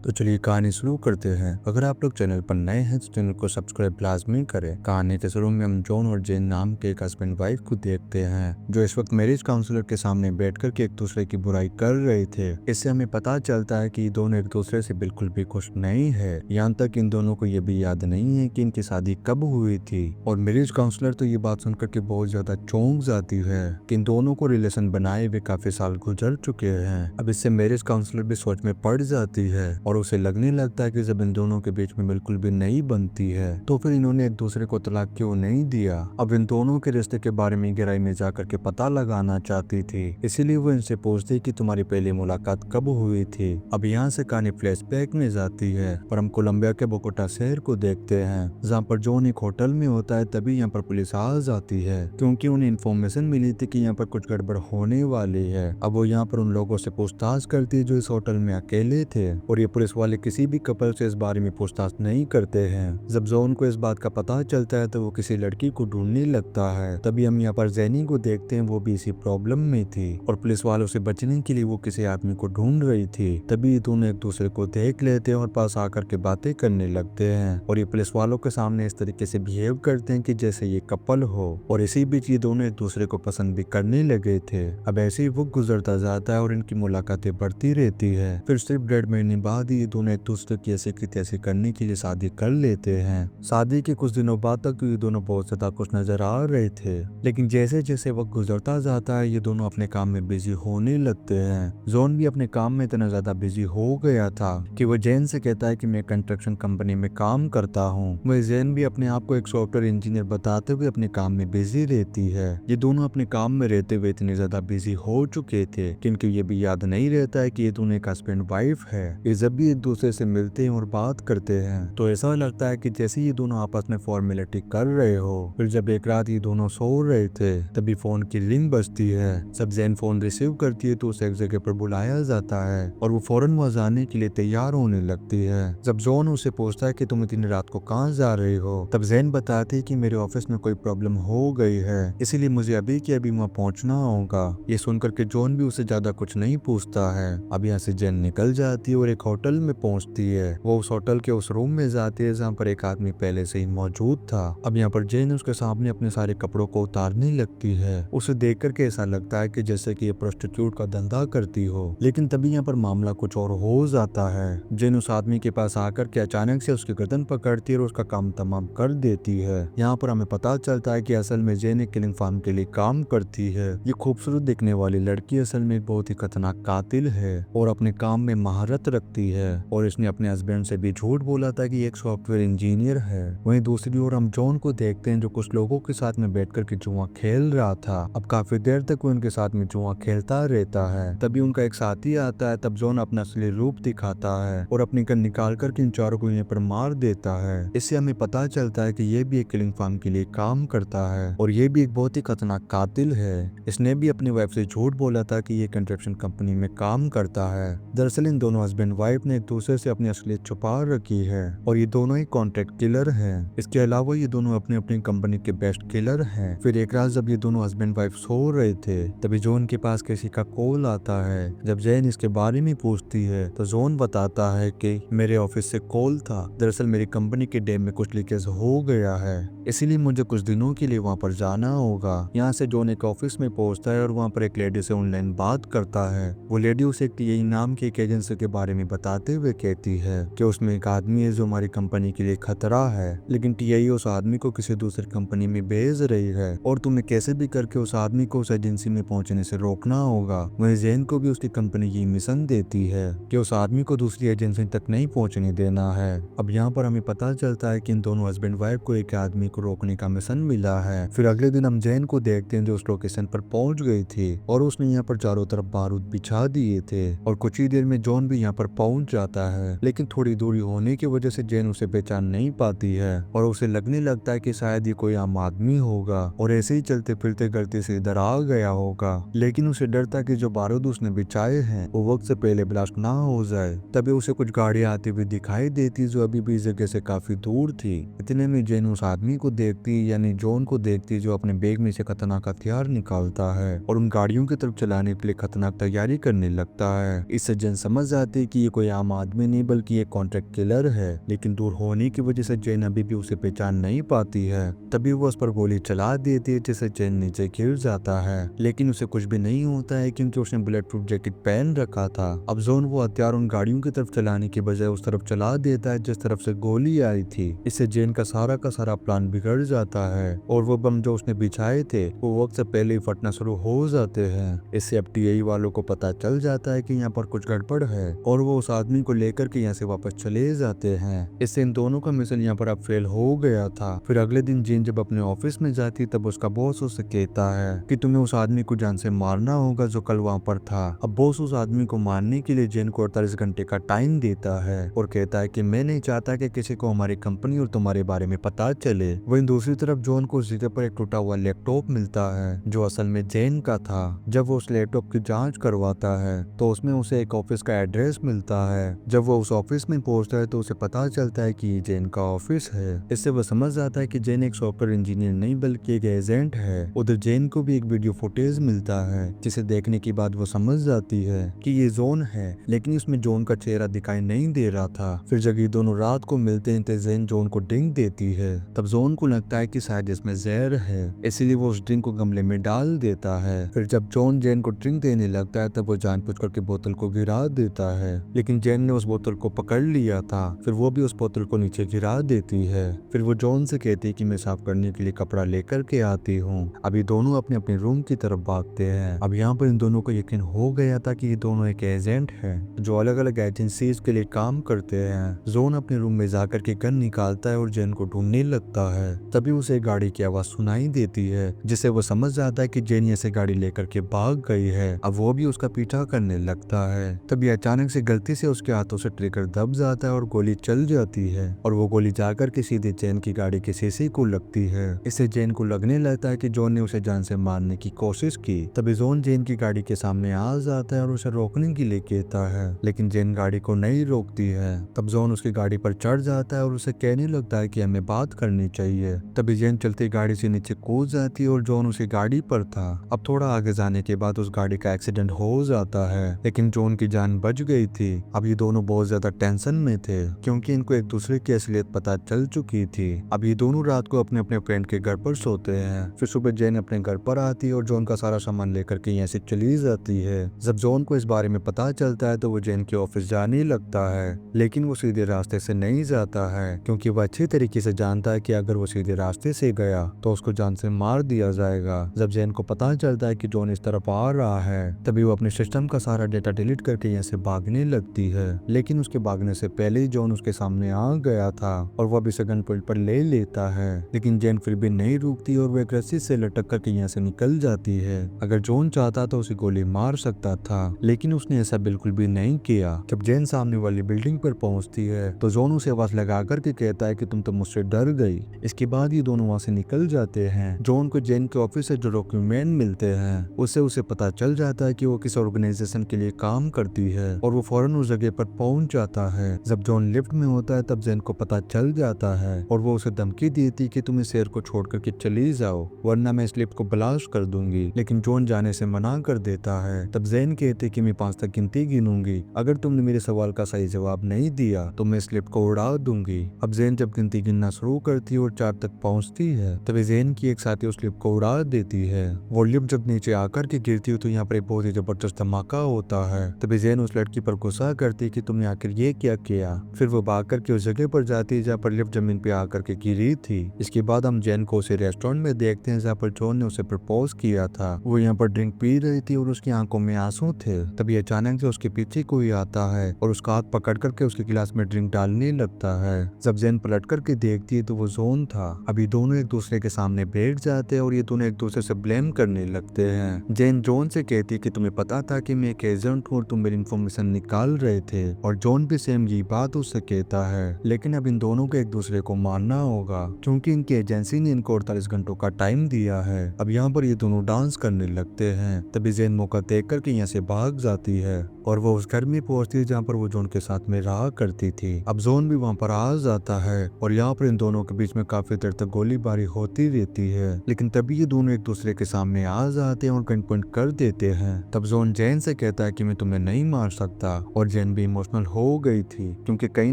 तो चलिए कहानी शुरू करते हैं। अगर आप लोग चैनल पर नए हैं तो चैनल को सब्सक्राइब लाजमी करें। कहानी के शुरू में हम जॉन और जेन नाम के एक हस्बैंड वाइफ को देखते हैं जो इस वक्त मैरिज काउंसलर के सामने बैठकर के एक दूसरे की बुराई कर रहे थे। इससे हमें पता चलता है कि ये दोनों एक दूसरे से बिल्कुल भी खुश नहीं है। यहाँ तक इन दोनों को ये भी याद नहीं है कि इनकी शादी कब हुई थी। और मैरिज काउंसलर तो ये बात सुनकर के बहुत ज्यादा चौंक जाती है कि इन दोनों को रिलेशन बनाए हुए काफी साल गुजर चुके हैं। अब इससे मैरिज काउंसलर भी सोच में पड़ जाती है और उसे लगने लगता है कि जब इन दोनों के बीच में बिल्कुल भी नहीं बनती है तो फिर इन्होंने एक दूसरे को तलाक क्यों नहीं दिया। अब इन दोनों के रिश्ते के बारे में गहराई में जाकर के पता लगाना चाहती थी, इसीलिए वो इनसे पूछती कि तुम्हारी पहली मुलाकात कब हुई थी। अब यहाँ से कहानी फ्लैशबैक में जाती है और हम कोलंबिया के बोगोटा शहर को देखते हैं जहाँ पर जॉन एक होटल में होता है। तभी यहाँ पर पुलिस आ जाती है क्योंकि उन्हें इन्फॉर्मेशन मिली थी कि यहाँ पर कुछ गड़बड़ होने वाली है। अब वो यहाँ पर उन लोगों से पूछताछ करती है जो इस होटल में अकेले थे और ये पुलिस वाले किसी भी कपल से इस बारे में पूछताछ नहीं करते हैं। जब जॉन को इस बात का पता चलता है तो वो किसी लड़की को ढूंढने लगता है। तभी हम यहाँ पर जेनी को देखते हैं, वो भी इसी प्रॉब्लम में थी और पुलिस वालों से बचने के लिए वो किसी आदमी को ढूंढ रही थी। तभी ये दोनों एक दूसरे को देख लेते हैं और पास आकर के बातें करने लगते हैं और ये पुलिस वालों के सामने इस तरीके से बिहेव करते हैं कि जैसे ये कपल हो। और इसी बीच ये दोनों एक दूसरे को पसंद भी करने लगे थे। अब ऐसे ही वो गुजरता जाता है और इनकी मुलाकातें बढ़ती रहती है। फिर सिर्फ 1.5 महीने बाद ये दोनों एक दूसरे की ऐसे की तैसे करने के लिए शादी कर लेते हैं। शादी के कुछ दिनों बाद तक ये दोनों बहुत ज्यादा खुश नजर आ रहे थे, लेकिन जैसे जैसे वक्त गुजरता जाता है ये दोनों अपने काम में बिजी होने लगते हैं। जॉन भी अपने काम में इतना ज्यादा बिजी हो गया था कि वो जेन से कहता है कि मैं कंस्ट्रक्शन कंपनी में काम करता हूँ। वह जेन भी अपने आप को एक सॉफ्टवेयर इंजीनियर बताते हुए अपने काम में बिजी रहती है। ये दोनों अपने काम में रहते हुए इतने ज्यादा बिजी हो चुके थे कि इनको ये भी याद नहीं रहता है कि ये दोनों एक हस्बैंड वाइफ है। ये जब भी एक दूसरे से मिलते हैं और बात करते हैं तो ऐसा लगता है कि जैसे ये दोनों आपस में फॉर्मेलिटी कर रहे हो। फिर जब एक रात ये दोनों सो रहे थे तभी फोन की रिंग बजती है। जब जैन फोन रिसीव करती है तो उसे एक जगह पर बुलाया जाता है और वो फौरन वहां जाने के लिए तैयार होने लगती है। जब जॉन उसे पूछता है कि तुम इतनी रात को कहाँ जा रहे हो तब जैन बताती है कि मेरे ऑफिस में कोई प्रॉब्लम हो गई है, इसीलिए मुझे अभी के अभी वहाँ पहुंचना होगा। ये सुनकर के जॉन भी उसे ज्यादा कुछ नहीं पूछता है। अब यहाँ से जैन निकल जाती है और एक होटल में पहुंचती है। वो उस होटल के उस रूम में जाती है जहाँ पर एक आदमी पहले से ही मौजूद था। अब यहाँ पर जैन उसके सामने अपने सारे कपड़ों को उतारने लगती है। उसे देख करके ऐसा लगता है कि जैसे कि ये प्रोस्टिट्यूट का धंधा करती हो, लेकिन तभी यहाँ पर मामला कुछ और हो जाता है। जैन उस आदमी के पास आकर के अचानक से उसकी गर्दन पकड़ती है और उसका काम तमाम कर देती है। यहाँ पर हमें पता चलता है कि असल में जैन एक किलिंग फार्म के लिए काम करती है। ये खूबसूरत दिखने वाली लड़की असल में एक बहुत ही खतरनाक कातिल है और अपने काम में महारत रखती है और इसने अपने हस्बैंड से भी झूठ बोला था कि एक सॉफ्टवेयर इंजीनियर है। वहीं दूसरी ओर हम जॉन को देखते हैं जो कुछ लोगों के साथ में बैठकर के जुआ खेल रहा था। अब काफी देर तक वो उनके साथ में जुआ खेलता रहता है। तभी उनका एक साथी आता है। तब जॉन अपना असली रूप दिखाता है और अपनी गन निकाल कर इन चारों को यहीं पर मार देता है। इससे हमें पता चलता है कि ये भी एक किलिंग फार्म के लिए काम करता है और ये भी एक बहुत ही खतरनाक कातिल है। इसने भी अपनी वाइफ से झूठ बोला था कि ये कंस्ट्रक्शन कंपनी में काम करता है। दरअसल इन दोनों हस्बैंड वाइफ ने एक दूसरे से अपनी असलियत छुपा रखी है और ये दोनों ही कॉन्ट्रैक्ट किलर हैं। इसके अलावा ये दोनों अपनी अपनी कंपनी के बेस्ट किलर हैं। फिर एक रात जब ये दोनों हस्बैंड वाइफ सो रहे थे तभी जॉन के पास किसी का कॉल आता है। जब जैन इसके बारे में पूछती है तो जॉन बताता है कि मेरे ऑफिस से कॉल था, दरअसल मेरी कंपनी के डैम में कुछ लीकेज हो गया है, इसीलिए मुझे कुछ दिनों के लिए वहाँ पर जाना होगा। यहाँ से जॉन एक ऑफिस में पहुंचता है और वहाँ पर एक लेडी से ऑनलाइन बात करता है। वो लेडी उसे टीआई नाम की एक एजेंसी के बारे में बताते हुए कहती है कि उसमें एक आदमी है जो हमारी कंपनी के लिए खतरा है, लेकिन टीआई उस आदमी को किसी दूसरी कंपनी में भेज रही है और तुम्हें कैसे भी करके उस आदमी को उस एजेंसी में पहुंचने से रोकना होगा। वहीं जैन को भी उसकी कंपनी ये मिशन देती है कि उस आदमी को दूसरी एजेंसी तक नहीं पहुंचने देना है। अब यहाँ पर हमें पता चलता है कि इन दोनों हस्बैंड वाइफ को एक आदमी को रोकने का मिशन मिला है। फिर अगले दिन हम जैन को देखते हैं जो उस लोकेशन पर पहुंच गई थी और उसने यहाँ पर चारों तरफ बारूद बिछा दिए थे और कुछ ही देर में जॉन भी यहाँ पर पहुंच जाता है, लेकिन थोड़ी दूरी होने की वजह से जैन उसे पहचान नहीं पाती है और उसे लगने लगता है कि शायद ये कोई आम आदमी होगा और ऐसे ही चलते फिरते गलती से इधर आ गया होगा। लेकिन उसे डर था कि जो बारूद उसने बिछाए हैं वो वक्त से पहले ब्लास्ट ना हो जाए। तभी उसे कुछ गाड़ियां आती हुई दिखाई देती जो अभी भी इस जगह से काफी दूर थी। इतने में जैन उस आदमी को देखती यानी जॉन को देखती जो अपने बैग में से खतरनाक हथियार निकालता है और उन गाड़ियों की तरफ चलाने के लिए खतरनाक तैयारी करने लगता है। इससे जैन समझ जाती कि ये कोई आम आदमी नहीं बल्कि एक कॉन्ट्रैक्ट किलर है। लेकिन दूर होने की वजह से जैन अभी भी उसे पहचान नहीं पाती है। तभी वो उस पर गोली चला देती है जिससे जैन नीचे गिर जाता है। लेकिन उसे कुछ भी नहीं होता है क्योंकि उसने बुलेट प्रूफ जैकेट पहन रखा था। अब जोन वो हथियार उन गाड़ियों की तरफ चलाने की बजाय उस तरफ चला देता है जिस तरफ से गोली आई थी। इससे जैन का सारा प्लान बिगड़ जाता है और वो बम जो उसने बिछाए थे वो वक्त से पहले ही फटना शुरू हो जाते हैं। इससे अब टीआई वालों को पता चल जाता है कि यहाँ पर कुछ गड़बड़ है और वो उस आदमी को लेकर के यहाँ से वापस चले जाते हैं। इससे इन दोनों का मिशन यहाँ पर अब फेल हो गया था। फिर अगले दिन जेन जब अपने ऑफिस में जाती तब उसका बॉस उसे कहता है कि तुम्हें उस आदमी को जान से मारना होगा जो कल वहाँ पर था। अब बॉस उस आदमी को मारने के लिए जेन को 48 घंटे का टाइम देता है और कहता है कि मैं नहीं चाहता कि किसी को हमारी कंपनी और तुम्हारे बारे में पता चले। वहीं दूसरी तरफ जॉन को उस जगह पर एक टूटा हुआ लैपटॉप मिलता है जो असल में जेन का था। जब वो उस लैपटॉप की जांच करवाता है तो उसमें उसे एक ऑफिस का एड्रेस मिलता है। जब वो उस ऑफिस में पहुंचता है तो उसे पता चलता है कि ये जेन का ऑफिस है। इससे वो समझ जाता है कि जेन एक सॉफ्टवेयर इंजीनियर नहीं बल्कि एक एजेंट है। उधर जेन को भी एक वीडियो फुटेज मिलता है जिसे देखने के बाद वो समझ जाती है कि ये जोन है, लेकिन इसमें जोन का चेहरा दिखाई नहीं दे रहा था। फिर जब ये दोनों रात को मिलते हैं तो जेन जोन को ड्रिंक देती है। तब जोन को लगता है कि शायद इसमें जहर है, इसीलिए वो उस ड्रिंक को गमले में डाल देता है। फिर जब जॉन जेन को ड्रिंक देने लगता है तब वो जानबूझकर के बोतल को गिरा देता है, लेकिन जेन ने उस बोतल को पकड़ लिया था। फिर वो भी उस बोतल को नीचे गिरा देती है। फिर वो जॉन से कहती है कि मैं साफ करने के लिए कपड़ा लेकर के आती हूँ। अभी दोनों अपने अपने रूम की तरफ भागते हैं। अब यहाँ पर इन दोनों को यकीन हो गया था कि ये दोनों एक एजेंट है जो अलग अलग एजेंसीज के लिए काम करते हैं। जोन अपने रूम में जाकर के गन निकालता है और जेन को ढूंढने लगता है। तभी उसे एक गाड़ी की आवाज सुनाई देती है जिससे वो समझ जाता है कि जेन ऐसे गाड़ी लेकर के भाग गई है। अब वो भी उसका पीछा करने लगता है। तभी अचानक से गलती से उसके हाथों से ट्रिगर दब जाता है और गोली चल जाती है और वो गोली जाकर के सीधे जेन की गाड़ी के शीशे को लगती है। इससे जेन को लगने लगता है कि जॉन ने उसे जान से मारने की कोशिश की। तभी जॉन जेन की गाड़ी के सामने आ जाता है और उसे रोकने के लिए कहता है, लेकिन जेन गाड़ी को नहीं रोकती है। तब जॉन उसकी गाड़ी पर चढ़ जाता है और उसे कहने लगता है कि हमें बात करनी चाहिए। तभी जेन चलती गाड़ी से नीचे कूद जाती है और जॉन उसकी गाड़ी पर था। अब थोड़ा आगे जाने के बाद उस गाड़ी का एक्सीडेंट हो जाता है, लेकिन जॉन की जान बच गई थी। अब ये दोनों बहुत ज्यादा टेंशन में थे क्योंकि इनको एक दूसरे की असलियत पता चल चुकी थी। अब ये दोनों रात को अपने अपने फ्रेंड के घर पर सोते हैं। फिर सुबह जेन अपने घर पर आती है और जॉन का सारा सामान लेकर के यहाँ से चली जाती है। जब जॉन को इस बारे में पता चलता है तो वो जेन के ऑफिस जाने लगता है, लेकिन वो सीधे रास्ते से नहीं जाता है क्योंकि वह अच्छी तरीके से जानता है कि अगर वो सीधे रास्ते से गया तो उसको जान से मार दिया जाएगा। जब जेन को पता चलता है कि जॉन इस तरफ आ रहा है तभी वो अपने सिस्टम का सारा डेटा डिलीट करके यहाँ से भागने लगती है, लेकिन उसके भागने से पहले ही जॉन उसके सामने आ गया था और वह भी गन पॉइंट पर ले लेता है। लेकिन जेन फिर भी नहीं रुकती और वो एक रस्सी से लटक करके यहाँ से निकल जाती है। अगर जॉन चाहता तो उसे गोली मार सकता था, लेकिन उसने ऐसा बिल्कुल भी नहीं किया। जब जेन सामने वाली बिल्डिंग पर पहुंचती है तो जॉन उसे आवाज लगा करके कहता है कि तुम तो मुझसे डर गई। इसके बाद ये दोनों वहां से निकल जाते हैं। जॉन को जेन के ऑफिस से जो डॉक्यूमेंट मिलते हैं उससे उसे पता चल जाता है कि वो किस ऑर्गेनाइजेशन के लिए काम करती है और वो फौरन उस जगह पर पहुंच जाता है। जब जॉन लिफ्ट में होता है तब जेन को पता चल जाता है और वो उसे धमकी देती कि तुम इस शहर को छोड़ करके चली जाओ वरना मैं इस लिफ्ट को ब्लास्ट कर दूंगी। लेकिन जॉन जाने से मना कर देता है। तब जेन कहते कि मैं 5 तक गिनती गिनूंगी, अगर तुमने मेरे सवाल का सही जवाब नहीं दिया तो मैं इस लिफ्ट को उड़ा दूंगी। अब जेन जब गिनती गिनना शुरू करती है और 4 तक पहुंचती है तभी जेन की एक साथी उस लिफ्ट को उड़ा देती है। वो लिफ्ट जब नीचे आकर के गिरती है तो यहाँ पर एक बहुत ही जबरदस्त धमाका होता है। तभी जेन उस लड़की पर गुस्सा करती है कि तुमने आखिर ये क्या किया। फिर वो भाग करके उस जगह पर जाती है जहाँ पर लिफ्ट जमीन पे आकर के गिरी थी। इसके बाद हम जेन को उसे रेस्टोरेंट में देखते हैं जहाँ पर जॉन ने उसे प्रपोज किया था। वो यहाँ पर ड्रिंक पी रही थी और उसकी आंखों में आंसू थे। तभी अचानक से उसके पीछे कोई आता है और उसका हाथ पकड़ करके उसके गिलास में ड्रिंक डालने लगता है। जब जेन पलट करके देखती है तो वो जॉन था। अभी दोनों एक दूसरे के सामने बैठ जाते हैं और ये दोनों एक दूसरे से ब्लेम करने लगते हैं। जेन जॉन से कहती है कि तुम्हें पता था कि मैं एक एजेंट हूँ और तुम मेरी इन्फॉर्मेशन निकाल रहे थे, और जॉन भी सेम ये बात उससे कहता है। लेकिन अब इन दोनों को एक दूसरे को मारना होगा क्योंकि इनकी एजेंसी ने इनको 48 घंटों का टाइम दिया है। अब यहाँ पर ये दोनों डांस करने लगते हैं। तभी जेन मौका देख करके यहाँ से भाग जाती है और वो उस घर में पहुंचती है जहाँ पर वो जॉन के साथ में रहा करती थी। अब जॉन भी वहाँ पर आ जाता है और यहाँ पर इन दोनों के बीच में काफी देर तक गोलीबारी होती रहती है, लेकिन तभी ये दोनों एक दूसरे के सामने आ जाते हैं और गन पॉइंट कर देते हैं। तब जॉन जेन से कहता है कि मैं तुम्हें नहीं मार सकता और जेन जैन भी इमोशनल हो गई थी, क्योंकि कहीं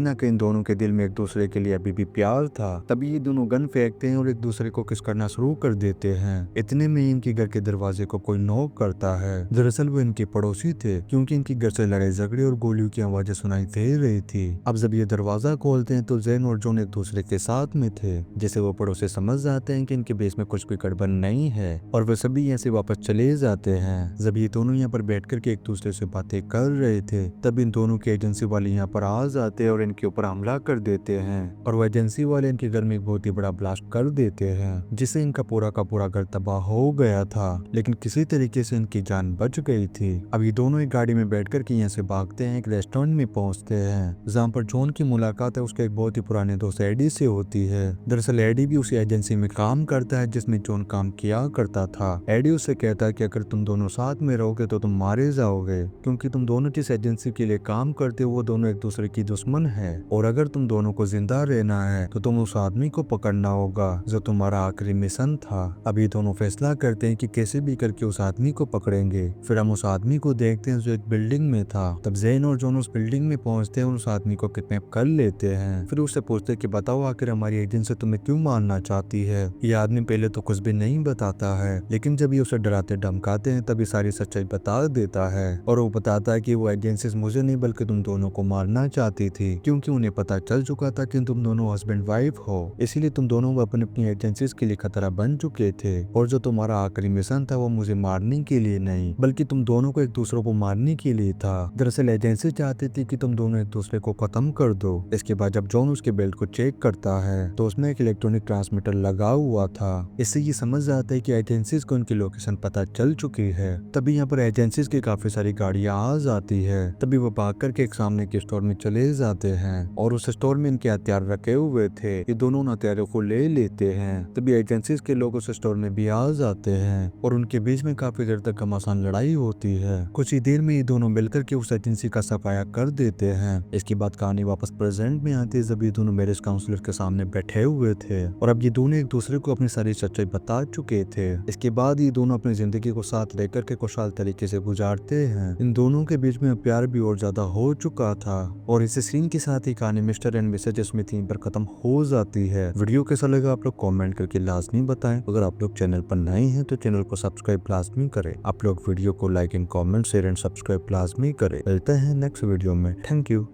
ना कहीं दोनों के दिल में एक दूसरे के लिए अभी भी प्यार था। तभी ये दोनों गन फेंकते हैं और एक दूसरे को किस करना शुरू कर देते हैं। इतने में इनके घर के दरवाजे को कोई नॉक करता है। दरअसल वो इनके पड़ोसी थे, क्योंकि इनकी घर से लड़ाई झगड़े और गोलियों की आवाजें सुनाई दे रही थी। अब जब ये दरवाजा खोलते हैं तो जैन और जॉन एक दूसरे के साथ में थे, जिसे वो पड़ोसी समझ जाते हैं कि इनके बेस में कुछ भी गड़बड़ नहीं है, और वे सभी यहाँ से वापस चले जाते हैं। जब ये दोनों यहाँ पर बैठ कर के एक दूसरे से बातें कर रहे थे, तब इन दोनों के एजेंसी वाले यहाँ पर आ जाते हैं और इनके ऊपर हमला कर देते हैं, और वो एजेंसी वाले इनके घर में एक बहुत ही बड़ा ब्लास्ट कर देते हैं, जिससे इनका पूरा का पूरा घर तबाह हो गया था। लेकिन किसी तरीके से इनकी जान बच गई थी। अब ये दोनों एक गाड़ी में बैठ कर के यहाँ से भागते हैं, एक रेस्टोरेंट में पहुंचते हैं, जहाँ पर जॉन की मुलाकात है उसके एक बहुत ही पुराने दोस्त एडी से होती है। दरअसल एडी भी उसी एजेंसी में काम करता है जिसमें जॉन काम किया करता था। एडी उससे कहता है कि अगर तुम दोनों साथ में रहोगे तो तुम मारे जाओगे, क्योंकि तुम दोनों जिस एजेंसी के लिए काम करते हो वो दोनों एक दूसरे की दुश्मन है, और अगर तुम दोनों को जिंदा रहना है तो तुम उस आदमी को पकड़ना होगा जो तुम्हारा आखिरी मिशन था। अब ये दोनों फैसला करते हैं कि कैसे भी करके उस आदमी को पकड़ेंगे। फिर हम उस आदमी को देखते हैं जो एक बिल्डिंग में था। तब जैन और जॉन उस बिल्डिंग में पहुंचते हैं और उस आदमी को किडनैप कर लेते हैं। फिर उससे पूछते हैं कि बताओ आखिर हमारी एजेंसी तुम्हें क्यों मारना चाहती है। ये आदमी पहले तो कुछ भी नहीं बताता है, लेकिन जब ये उसे डराते धमकाते हैं तभी सारी सच्चाई बता देता है, और वो बताता है कि वो एजेंसी मुझे नहीं बल्कि तुम दोनों को मारना चाहती थी, क्योंकि उन्हें पता चल चुका था कि तुम दोनों हस्बैंड वाइफ हो, इसीलिए तुम दोनों अपनी अपनी एजेंसीज के लिए खतरा बन चुके थे, और जो तुम्हारा आखिरी मिशन था वो मुझे मारने के लिए नहीं बल्कि तुम दोनों को एक दूसरे को मारने के लिए था। दरअसल एजेंसी चाहती थी कि तुम दोनों एक दूसरे को खत्म कर दो। इसके बाद जब जॉन उसके बेल्ट को चेक करता है तो उसमें एक इलेक्ट्रॉनिक ट्रांसमीटर लगा हुआ था। इससे ये समझ जाता है कि एजेंसीज को उनकी लोकेशन पता चल चुकी है। तभी यहाँ पर एजेंसीज की काफी सारी गाड़ियां आ जाती है। तभी वो भाग करके एक सामने के स्टोर में चले जाते हैं, और उस स्टोर में इनके हथियार रखे हुए थे। ये दोनों उन हथियारों को ले लेते हैं। तभी एजेंसीज के लोग उस स्टोर में भी आ जाते हैं, और उनके बीच में काफी देर तक घमासान लड़ाई होती है। कुछ ही देर में ये दोनों मिलकर के उस एजेंसी का सफाया कर देते हैं। इसके बाद कहानी वापस प्रेजेंट में आती है, जब ये दोनों मैरिज काउंसलर के सामने बैठे हुए थे, और अब ये दोनों एक दूसरे को अपनी सारी सच्चाई बता चुके थे। इसके बाद ये दोनों अपनी जिंदगी को साथ लेकर के खुशहाल तरीके से गुजारते हैं। इन दोनों के बीच में प्यार भी और ज्यादा हो चुका था, और इस सीन के साथ ही कहानी Mr and Mrs Smith theme पर खत्म हो जाती है। वीडियो कैसा लगा आप लोग कमेंट करके लाजमी बताएं। अगर आप लोग चैनल पर नए हैं तो चैनल को सब्सक्राइब लाजमी करें। आप लोग वीडियो को like and comment share and subscribe लाजमी करें। मिलते हैं नेक्स्ट वीडियो में। Thank you.